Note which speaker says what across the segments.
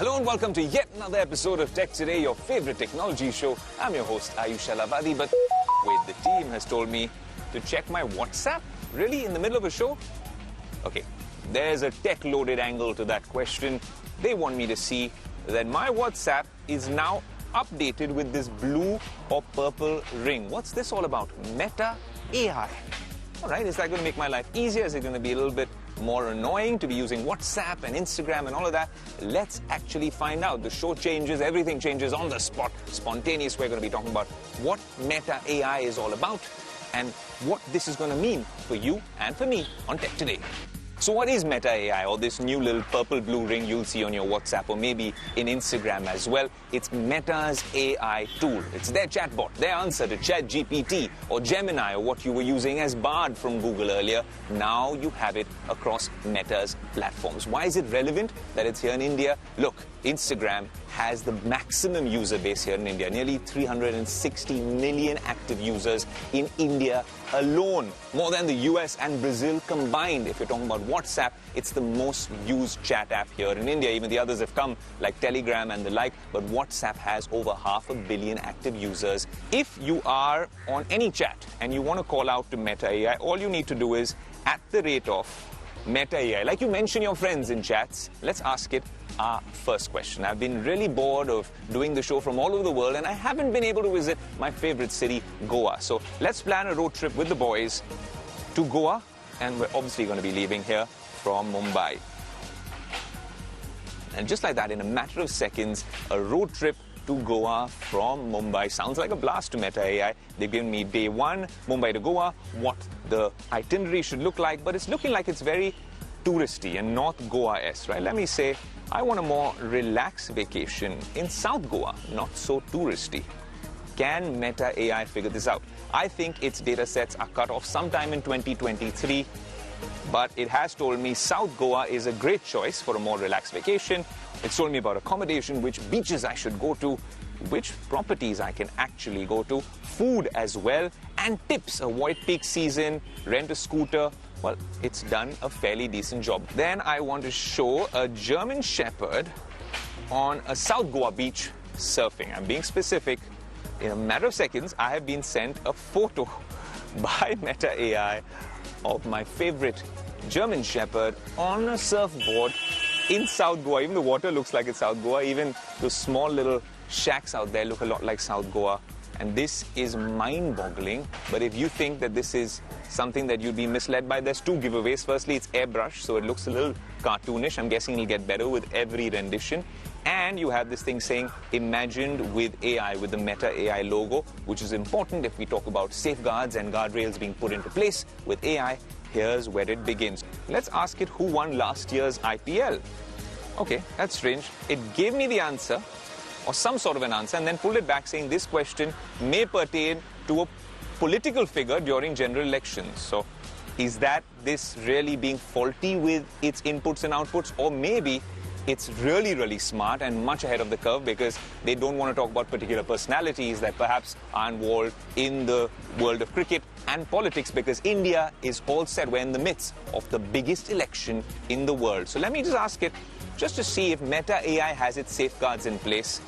Speaker 1: Hello and welcome to yet another episode of Tech Today, your favorite technology show. I'm your host, Ayush Alavadi, but wait, the team has told me to check my WhatsApp? Really? In the middle of a show? Okay, there's a tech-loaded angle to that question. They want me to see that my WhatsApp is now updated with this blue or purple ring. What's this all about? Meta AI. All right, is that going to make my life easier? Is it going to be a little bit more annoying to be using WhatsApp and Instagram and all of that? Let's actually find out. The show changes, everything changes on the spot. Spontaneous, we're going to be talking about what Meta AI is all about and what this is going to mean for you and for me on Tech Today. So what is Meta AI, or this new little purple-blue ring you'll see on your WhatsApp or maybe in Instagram as well? It's Meta's AI tool. It's their chatbot, their answer to ChatGPT or Gemini or what you were using as Bard from Google earlier. Now you have it across Meta's platforms. Why is it relevant that it's here in India? Look, Instagram has the maximum user base here in India, nearly 360 million active users in India alone, more than the US and Brazil combined. If you're talking about WhatsApp, it's the most used chat app here in India. Even the others have come, like Telegram and the like, but WhatsApp has over 500 million active users. If you are on any chat and you want to call out to Meta AI, all you need to do is @ Meta AI. Like you mention your friends in chats, let's ask it our first question. I've been really bored of doing the show from all over the world and I haven't been able to visit my favorite city, Goa. So let's plan a road trip with the boys to Goa, and we're obviously going to be leaving here from Mumbai. And just like that, in a matter of seconds, a road trip to Goa from Mumbai. Sounds like a blast to Meta AI. They've given me day one, Mumbai to Goa, what the itinerary should look like, but it's looking like it's very touristy and North Goa-esque, right? Let me say, I want a more relaxed vacation in South Goa, not so touristy. Can Meta AI figure this out? I think its data sets are cut off sometime in 2023, but it has told me South Goa is a great choice for a more relaxed vacation. It's told me about accommodation, which beaches I should go to, which properties I can actually go to, food as well, and tips. Avoid peak season, rent a scooter. Well, it's done a fairly decent job. Then I want to show a German Shepherd on a South Goa beach surfing. I'm being specific. In a matter of seconds, I have been sent a photo by Meta AI of my favorite German Shepherd on a surfboard in South Goa. Even the water looks like it's South Goa. Even the small little shacks out there look a lot like South Goa. And this is mind-boggling. But if you think that this is something that you'd be misled by, there's two giveaways. Firstly, it's airbrush, so it looks a little cartoonish. I'm guessing it'll get better with every rendition. And you have this thing saying, imagined with AI, with the Meta AI logo, which is important if we talk about safeguards and guardrails being put into place with AI. Here's where it begins. Let's ask it who won last year's IPL. Okay, that's strange. It gave me the answer, or some sort of an answer, and then pulled it back saying this question may pertain to a political figure during general elections. So is that this really being faulty with its inputs and outputs, or maybe it's really, really smart and much ahead of the curve because they don't want to talk about particular personalities that perhaps are involved in the world of cricket and politics, because India is all set. We're in the midst of the biggest election in the world. So let me just ask it, just to see if Meta AI has its safeguards in place.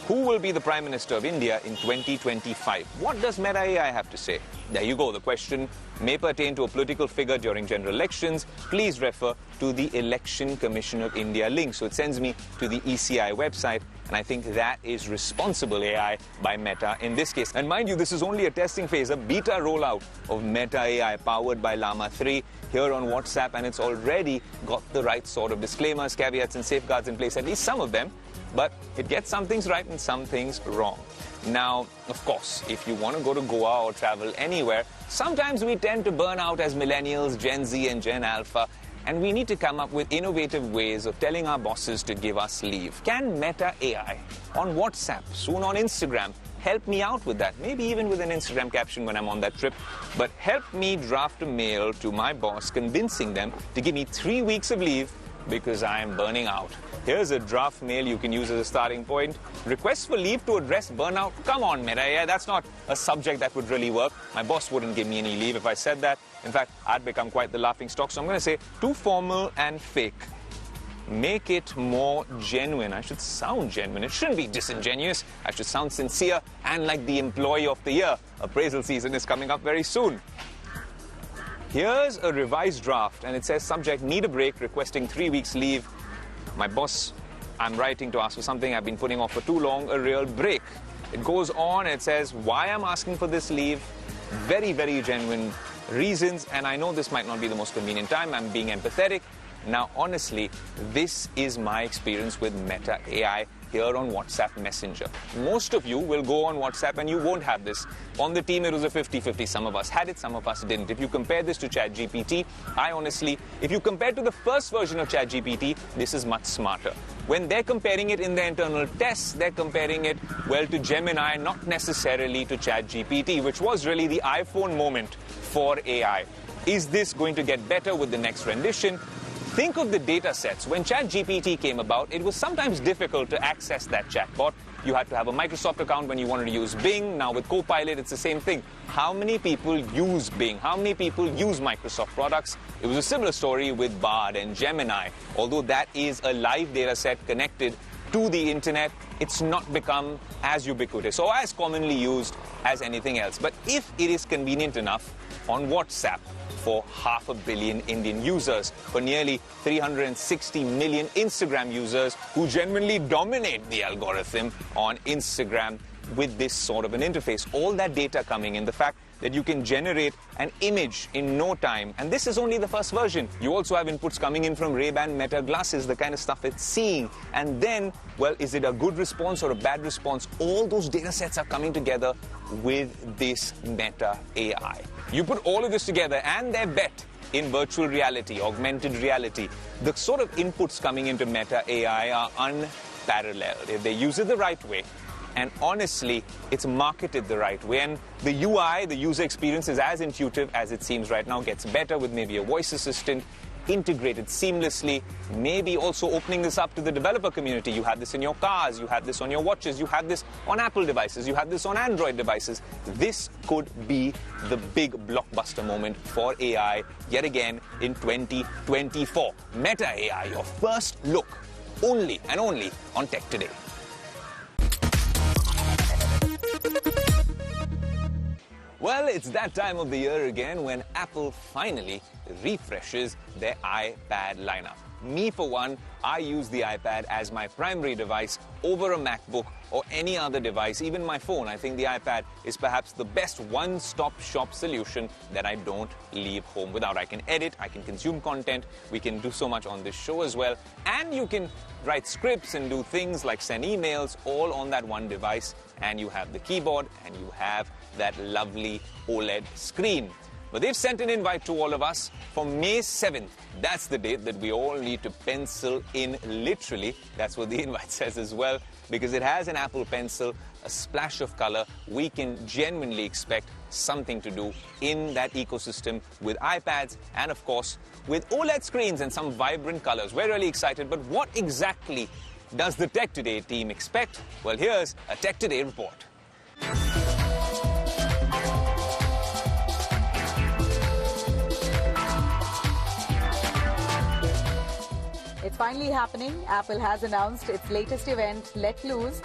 Speaker 1: Who will be the Prime Minister of India in 2025? What does Meta AI have to say? There you go. The question may pertain to a political figure during general elections. Please refer to the Election Commission of India link. So it sends me to the ECI website, and I think that is responsible AI by Meta in this case. And mind you, this is only a testing phase, a beta rollout of Meta AI powered by Llama 3 here on WhatsApp, and it's already got the right sort of disclaimers, caveats, and safeguards in place, at least some of them. But it gets some things right and some things wrong. Now, of course, if you want to go to Goa or travel anywhere, sometimes we tend to burn out as millennials, Gen Z and Gen Alpha, and we need to come up with innovative ways of telling our bosses to give us leave. Can Meta AI on WhatsApp, soon on Instagram, help me out with that? Maybe even with an Instagram caption when I'm on that trip. But help me draft a mail to my boss convincing them to give me 3 weeks of leave because I am burning out. Here's a draft mail you can use as a starting point. Request for leave to address burnout. Come on, Meta AI, that's not a subject that would really work. My boss wouldn't give me any leave if I said that. In fact, I'd become quite the laughing stock. So I'm going to say too formal and fake. make it more genuine. I should sound genuine. It shouldn't be disingenuous. I should sound sincere and like the employee of the year. Appraisal season is coming up very soon. Here's a revised draft, and it says, subject, need a break, requesting 3 weeks leave. My boss, I'm writing to ask for something I've been putting off for too long, a real break. It goes on, it says why I'm asking for this leave, very, very genuine reasons, and I know this might not be the most convenient time, I'm being empathetic. Now, honestly, this is my experience with Meta AI here on WhatsApp Messenger. Most of you will go on WhatsApp and you won't have this. On the team, it was a 50-50. Some of us had it, some of us didn't. If you compare this to ChatGPT, I honestly, if you compare to the first version of ChatGPT, this is much smarter. When they're comparing it in their internal tests, they're comparing it, well, to Gemini, not necessarily to ChatGPT, which was really the iPhone moment for AI. Is this going to get better with the next rendition? Think of the data sets. When ChatGPT came about, it was sometimes difficult to access that chatbot. You had to have a Microsoft account when you wanted to use Bing. Now with Copilot, it's the same thing. How many people use Bing? How many people use Microsoft products? It was a similar story with Bard and Gemini. Although that is a live data set connected to the internet, it's not become as ubiquitous or as commonly used as anything else. But if it is convenient enough on WhatsApp, for 500 million Indian users, for nearly 360 million Instagram users who genuinely dominate the algorithm on Instagram with this sort of an interface. All that data coming in, the fact that you can generate an image in no time, and this is only the first version. You also have inputs coming in from Ray-Ban Meta glasses, the kind of stuff it's seeing. And then, well, is it a good response or a bad response? All those data sets are coming together with this Meta AI. You put all of this together and their bet in virtual reality, augmented reality, the sort of inputs coming into Meta AI are unparalleled. If they use it the right way, and honestly, it's marketed the right way. And the UI, the user experience, is as intuitive as it seems right now, gets better with maybe a voice assistant, integrated seamlessly, maybe also opening this up to the developer community. You have this in your cars, you have this on your watches, you have this on Apple devices, you have this on Android devices. This could be the big blockbuster moment for AI yet again in 2024. Meta AI, your first look, only and only on Tech Today. Well, it's that time of the year again when Apple finally refreshes their iPad lineup. Me, for one, I use the iPad as my primary device over a MacBook or any other device, even my phone. I think the iPad is perhaps the best one-stop shop solution that I don't leave home without. I can edit, I can consume content, we can do so much on this show as well, and you can write scripts and do things like send emails all on that one device, and you have the keyboard and you have that lovely OLED screen. But they've sent an invite to all of us for May 7th. That's the date that we all need to pencil in literally. That's what the invite says as well, because it has an Apple Pencil, a splash of color. We can genuinely expect something to do in that ecosystem with iPads and, of course, with OLED screens and some vibrant colors. We're really excited, but what exactly does the Tech Today team expect? Well, here's a Tech Today report.
Speaker 2: It's finally happening. Apple has announced its latest event, Let Loose.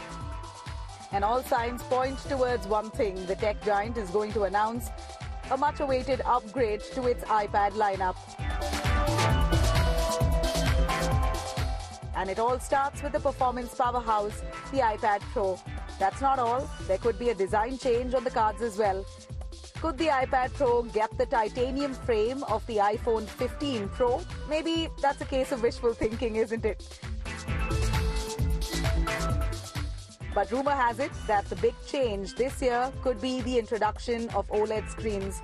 Speaker 2: And all signs point towards one thing. The tech giant is going to announce a much-awaited upgrade to its iPad lineup. And it all starts with the performance powerhouse, the iPad Pro. That's not all. There could be a design change on the cards as well. Could the iPad Pro get the titanium frame of the iPhone 15 Pro? Maybe that's a case of wishful thinking, isn't it? But rumor has it that the big change this year could be the introduction of OLED screens.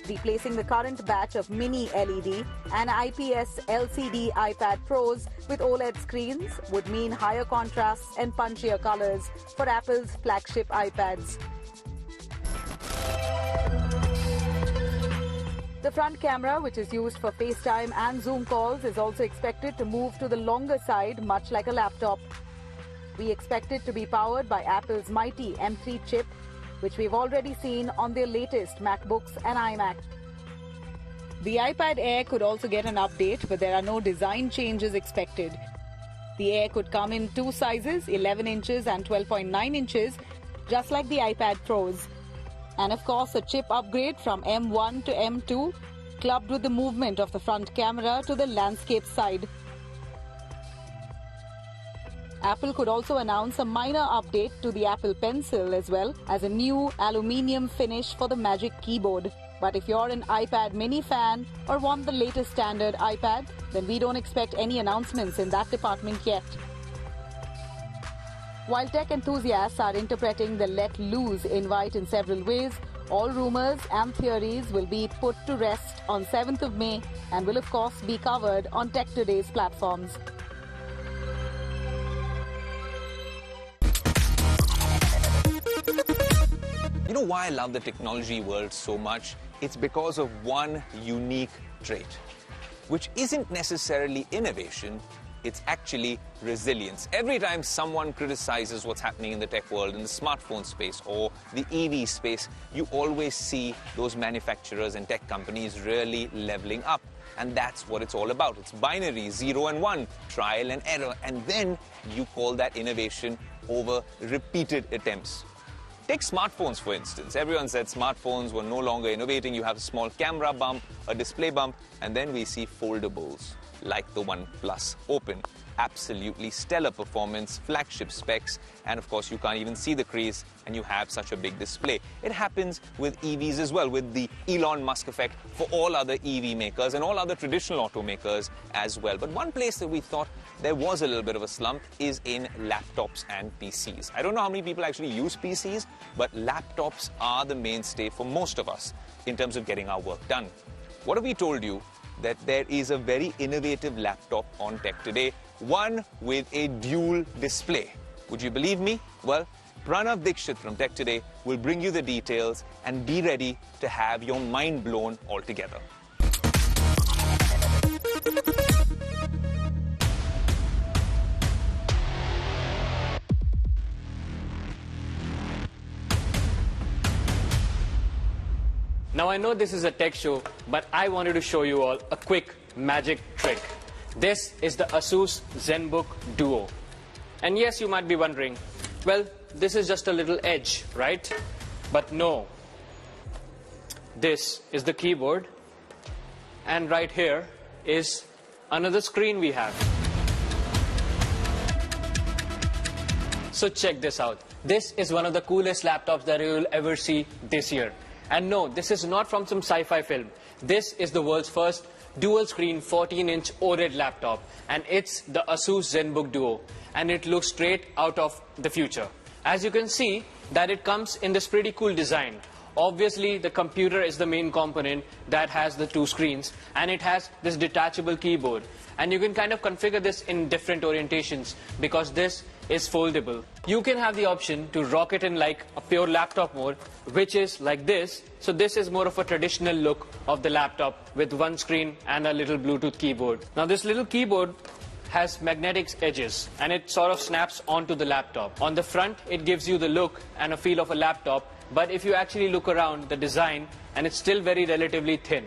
Speaker 2: Replacing the current batch of mini LED and IPS LCD iPad Pros with OLED screens would mean higher contrasts and punchier colors for Apple's flagship iPads. The front camera, which is used for FaceTime and Zoom calls, is also expected to move to the longer side, much like a laptop. We expect it to be powered by Apple's mighty M3 chip, which we've already seen on their latest MacBooks and iMac. The iPad Air could also get an update, but there are no design changes expected. The Air could come in two sizes, 11 inches and 12.9 inches, just like the iPad Pros. And of course, a chip upgrade from M1 to M2, clubbed with the movement of the front camera to the landscape side. Apple could also announce a minor update to the Apple Pencil as well as a new aluminium finish for the Magic Keyboard. But if you're an iPad mini fan or want the latest standard iPad, then we don't expect any announcements in that department yet. While tech enthusiasts are interpreting the let loose invite in several ways, all rumors and theories will be put to rest on 7th of May and will of course be covered on Tech Today's platforms.
Speaker 1: You know why I love the technology world so much? It's because of one unique trait, which isn't necessarily innovation, it's actually resilience. Every time someone criticizes what's happening in the tech world, in the smartphone space or the EV space, you always see those manufacturers and tech companies really leveling up. And that's what it's all about. It's binary, 0 and 1, trial and error, and then you call that innovation over repeated attempts. Take smartphones, for instance. Everyone said smartphones were no longer innovating. You have a small camera bump, a display bump, and then we see foldables like the OnePlus Open. Absolutely stellar performance, flagship specs, and of course you can't even see the crease and you have such a big display. It happens with EVs as well, with the Elon Musk effect for all other EV makers and all other traditional automakers as well. But one place that we thought there was a little bit of a slump is in laptops and PCs. I don't know how many people actually use PCs, but laptops are the mainstay for most of us in terms of getting our work done. What have we told you? That there is a very innovative laptop on Tech Today, one with a dual display. Would you believe me? Well, Pranav Dixit from Tech Today will bring you the details and be ready to have your mind blown altogether.
Speaker 3: Now I know this is a tech show, but I wanted to show you all a quick magic trick. This is the Asus Zenbook Duo. And yes, you might be wondering, well, this is just a little edge, right? But no. This is the keyboard, and right here is another screen we have. So check this out. This is one of the coolest laptops that you will ever see this year. And no, this is not from some sci-fi film. This is the world's first dual-screen 14-inch OLED laptop, and it's the Asus Zenbook Duo, and it looks straight out of the future. As you can see, that it comes in this pretty cool design. Obviously, the computer is the main component that has the two screens, and it has this detachable keyboard. And you can kind of configure this in different orientations because this is foldable. You can have the option to rock it in like a pure laptop mode, which is like this. So this is more of a traditional look of the laptop with one screen and a little Bluetooth keyboard. Now this little keyboard has magnetic edges and it sort of snaps onto the laptop. On the front, it gives you the look and a feel of a laptop, but if you actually look around the design, and it's still very relatively thin.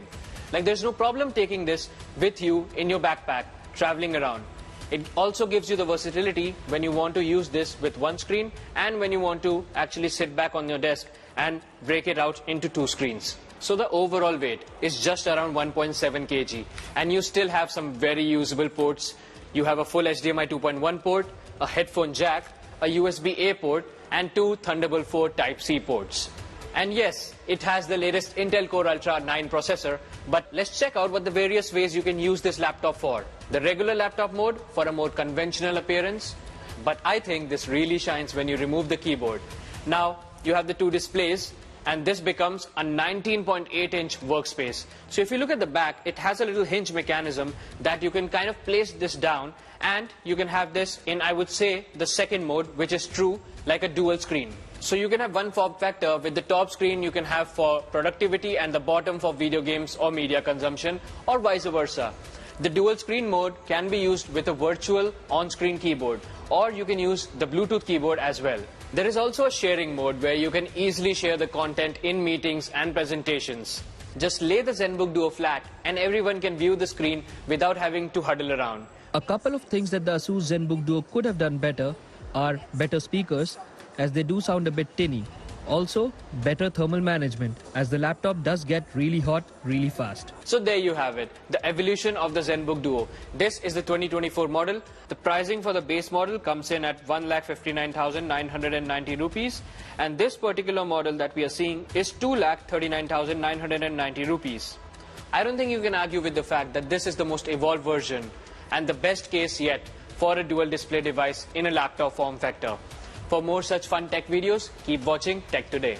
Speaker 3: Like there's no problem taking this with you in your backpack, traveling around. It also gives you the versatility when you want to use this with one screen and when you want to actually sit back on your desk and break it out into two screens. So the overall weight is just around 1.7 kg, and you still have some very usable ports. You have a full HDMI 2.1 port, a headphone jack, a USB-A port, and two Thunderbolt 4 Type-C ports. And yes, it has the latest Intel Core Ultra 9 processor, but let's check out what the various ways you can use this laptop for. The regular laptop mode for a more conventional appearance, but I think this really shines when you remove the keyboard. Now, you have the two displays, and this becomes a 19.8-inch workspace. So if you look at the back, it has a little hinge mechanism that you can kind of place this down, and you can have this in, I would say, the second mode, which is true, like a dual screen. So you can have one form factor. With the top screen you can have for productivity and the bottom for video games or media consumption, or vice versa. The dual screen mode can be used with a virtual on-screen keyboard, or you can use the Bluetooth keyboard as well. There is also a sharing mode where you can easily share the content in meetings and presentations. Just lay the Zenbook Duo flat and everyone can view the screen without having to huddle around.
Speaker 4: A couple of things that the Asus Zenbook Duo could have done better are better speakers, as they do sound a bit tinny. Also, better thermal management, as the laptop does get really hot really fast.
Speaker 3: So there you have it, the evolution of the Zenbook Duo. This is the 2024 model. The pricing for the base model comes in at 1,59,990 rupees, and this particular model that we are seeing is 2,39,990 rupees. I don't think you can argue with the fact that this is the most evolved version and the best case yet for a dual display device in a laptop form factor. For more such fun tech videos, keep watching Tech Today.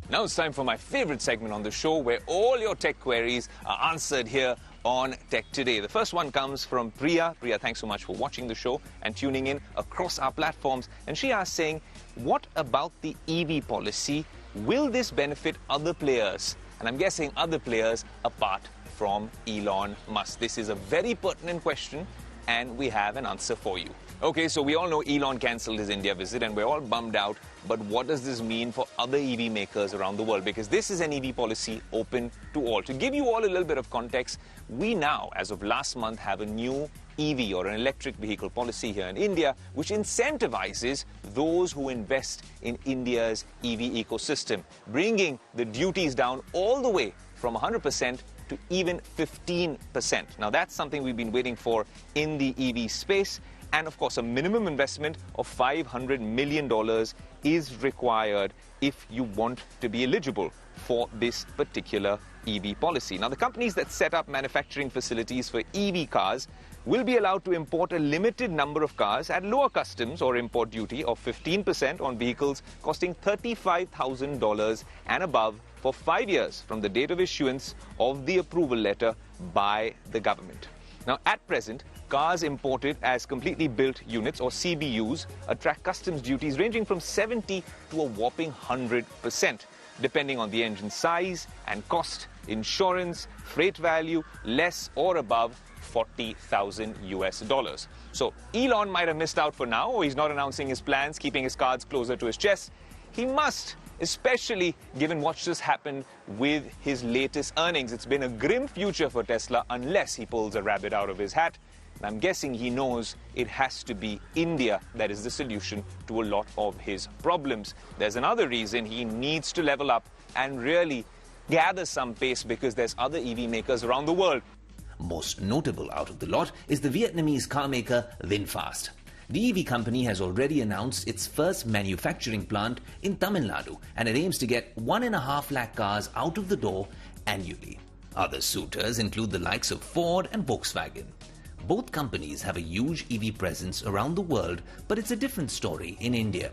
Speaker 1: Now it's time for my favorite segment on the show, where all your tech queries are answered here on Tech Today. The first one comes from Priya. Priya, thanks so much for watching the show and tuning in across our platforms. And she asks, saying, what about the EV policy? Will this benefit other players? And I'm guessing other players apart from Elon Musk. This is a very pertinent question, and we have an answer for you. Okay, so we all know Elon cancelled his India visit, and we're all bummed out. But what does this mean for other EV makers around the world? Because this is an EV policy open to all. To give you all a little bit of context, we now, as of last month, have a new EV or an electric vehicle policy here in India, which incentivizes those who invest in India's EV ecosystem, bringing the duties down all the way from 100% to even 15%. Now, that's something we've been waiting for in the EV space. And of course, a minimum investment of $500 million is required if you want to be eligible for this particular EV policy. Now, the companies that set up manufacturing facilities for EV cars will be allowed to import a limited number of cars at lower customs or import duty of 15% on vehicles costing $35,000 and above for 5 years from the date of issuance of the approval letter by the government. Now, at present, cars imported as completely built units, or CBUs, attract customs duties ranging from 70 to a whopping 100%, depending on the engine size and cost, insurance, freight value, less or above $40,000 US. So Elon might have missed out for now, or he's not announcing his plans, keeping his cards closer to his chest. He must, especially given what just happened with his latest earnings. It's been a grim future for Tesla unless he pulls a rabbit out of his hat. And I'm guessing he knows it has to be India that is the solution to a lot of his problems. There's another reason he needs to level up and really gather some pace, because there's other EV makers around the world.
Speaker 5: Most notable out of the lot is the Vietnamese car maker VinFast. The EV company has already announced its first manufacturing plant in Tamil Nadu, and it aims to get 1.5 lakh cars out of the door annually. Other suitors include the likes of Ford and Volkswagen. Both companies have a huge EV presence around the world, but it's a different story in India.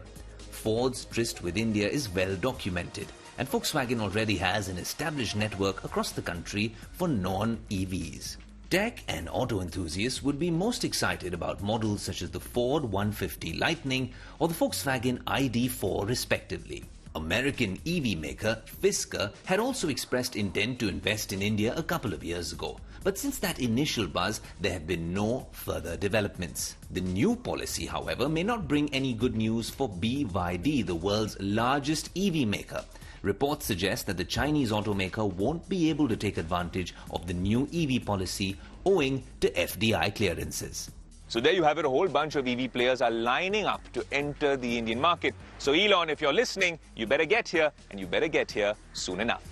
Speaker 5: Ford's tryst with India is well documented, and Volkswagen already has an established network across the country for non-EVs. Tech and auto enthusiasts would be most excited about models such as the Ford 150 Lightning or the Volkswagen ID.4 respectively. American EV maker Fisker had also expressed intent to invest in India a couple of years ago. But since that initial buzz, there have been no further developments. The new policy, however, may not bring any good news for BYD, the world's largest EV maker. Reports suggest that the Chinese automaker won't be able to take advantage of the new EV policy owing to FDI clearances.
Speaker 1: So there you have it, a whole bunch of EV players are lining up to enter the Indian market. So Elon, if you're listening, you better get here, and you better get here soon enough.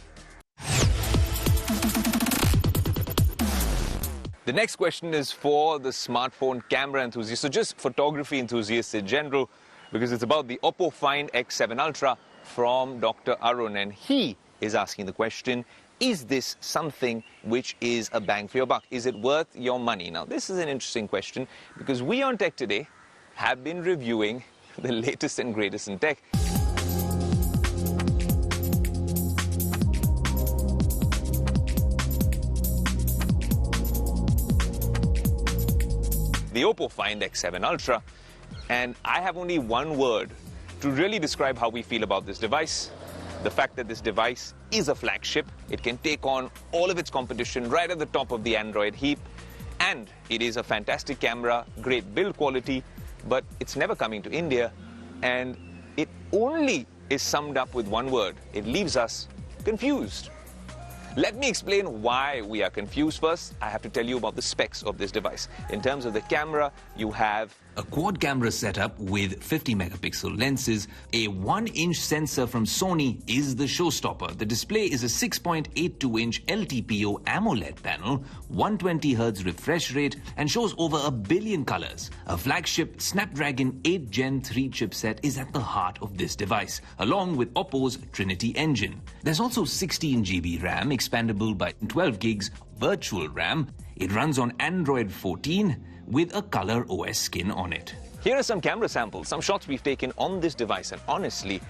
Speaker 1: The next question is for the smartphone camera enthusiasts, so just photography enthusiasts in general, because it's about the Oppo Find X7 Ultra from Dr. Arun, and he is asking the question, is this something which is a bang for your buck? Is it worth your money? Now, this is an interesting question, because we on Tech Today have been reviewing the latest and greatest in tech. The Oppo Find X7 Ultra, and I have only one word to really describe how we feel about this device. The fact that this device is a flagship, it can take on all of its competition right at the top of the Android heap, and it is a fantastic camera, great build quality, but it's never coming to India, and it only is summed up with one word. It leaves us confused. Let me explain why we are confused. First, I have to tell you about the specs of this device. In terms of the camera, you have
Speaker 5: a quad camera setup with 50 megapixel lenses. A 1-inch sensor from Sony is the showstopper. The display is a 6.82-inch LTPO AMOLED panel, 120Hz refresh rate, and shows over 1 billion colors. A flagship Snapdragon 8 Gen 3 chipset is at the heart of this device, along with Oppo's Trinity engine. There's also 16 GB RAM, expandable by 12 gigs virtual RAM. It runs on Android 14 with a color OS skin on it.
Speaker 1: Here are some camera samples, some shots we've taken on this device, and honestly,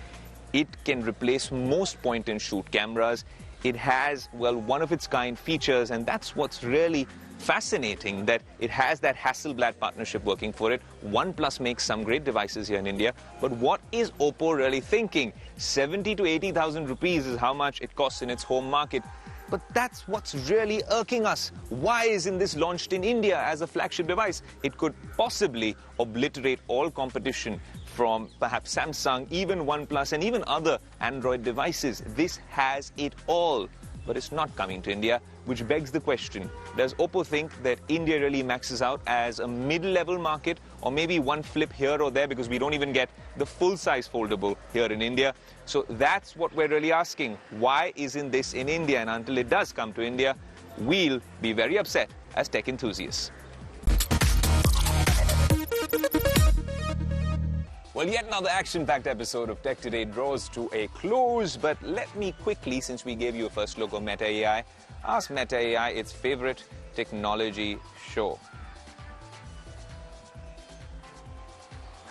Speaker 1: it can replace most point-and-shoot cameras. It has, well, one-of-its-kind features, and that's what's really fascinating, that it has that Hasselblad partnership working for it. OnePlus makes some great devices here in India, but what is Oppo really thinking? 70 to 80,000 rupees is how much it costs in its home market. But that's what's really irking us. Why isn't this launched in India as a flagship device? It could possibly obliterate all competition from perhaps Samsung, even OnePlus, and even other Android devices. This has it all. But it's not coming to India, which begs the question, does Oppo think that India really maxes out as a mid-level market, or maybe one flip here or there, because we don't even get the full-size foldable here in India? So that's what we're really asking. Why isn't this in India? And until it does come to India, we'll be very upset as tech enthusiasts. Well, yet another action-packed episode of Tech Today draws to a close, but let me quickly, since we gave you a first look of Meta AI, ask Meta AI its favorite technology show.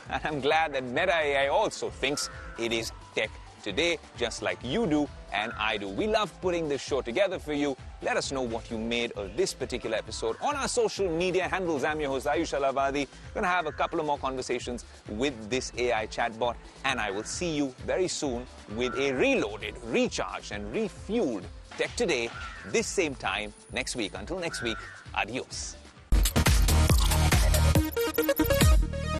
Speaker 1: And I'm glad that Meta AI also thinks it is Tech Today, just like you do and I do. We love putting this show together for you. Let us know what you made of this particular episode on our social media handles. I'm your host, Ayush Alavadi. We're going to have a couple of more conversations with this AI chatbot, and I will see you very soon with a reloaded, recharged, and refueled Tech Today this same time next week. Until next week, adios.